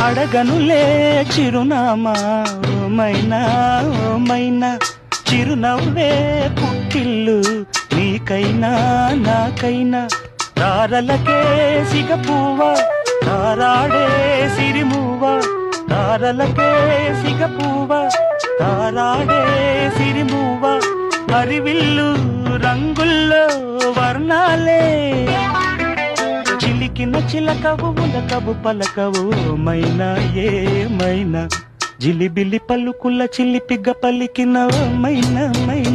అడగనులే చిరునామా మైనా మైనా చిరునవ్వే పుట్టిల్లు నీకైనా నాకైనా తారలకే సిగపువ్వ తారాడే సిరిమువ్వ తారలకే సిగపువ్వ తారాడే సిరిమువ్వ హరివిల్లు రంగుల్లో వర్ణాలే చిలికిన చిలకవు ఉలకవు పలకవు మైనా ఏమైనా జిలిబిలి పలుకుల చిలిపిగ పలికిన మైనా మైనా